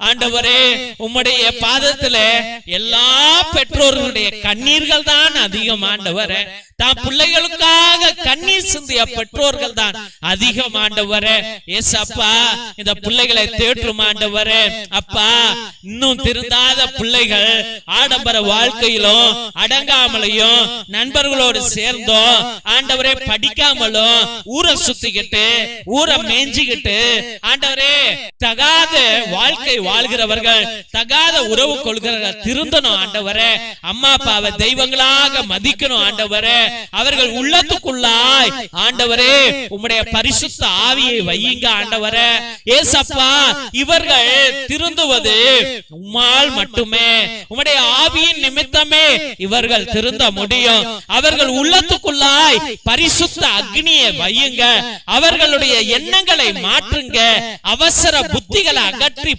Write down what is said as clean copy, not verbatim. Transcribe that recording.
ஆண்டவரே, உம்முடைய பாதத்துல எல்லா பெற்றோர்களுடைய கண்ணீர்கள் தான் அதிகம் ஆண்டவரே. தான் பிள்ளைகளுக்காக கண்ணீர் சிந்திய பெற்றோர்கள் தான் அதிகம் ஆண்டவரே. ஏசப்பா, இந்த பிள்ளைகளை தேற்றும் ஆண்டவரே. அப்பா, இன்னும் திருந்தாத பிள்ளைகள் ஆடம்பர வாழ்க்கையிலும் அடங்காமலையும் நண்பர்களோடு சேர்ந்தோம் ஆண்டவரே, படிக்காமலும் ஊரை சுத்திக்கிட்டு ஊரை மேஞ்சிக்கிட்டு ஆண்டவரே தகாத வாழ்க்கை வாழ்கிறவர்கள், தகாத உறவு கொள்கிறவர்கள் திருந்தணும் ஆண்டவரே. அம்மா அப்பாவை தெய்வங்களாக மதிக்கணும் ஆண்டவரே. அவர்கள் உள்ளத்துக்குள்ளாய் ஆண்டவரே உம்முடைய பரிசுத்த ஆவியை வையுங்க ஆண்டவரே. ஏசப்பா, இவர்கள் திருந்துவது உம்மால் மட்டுமே, உம்முடைய ஆவியின் நிமித்தமே இவர்கள் திருந்த முடியும். அவர்கள் உள்ளத்துக்குள்ளாய் பரிசுத்த அக்னியை வையுங்க. அவர்களுடைய எண்ணங்களை மாற்றுங்க. அவசர புத்திகளை அகற்றி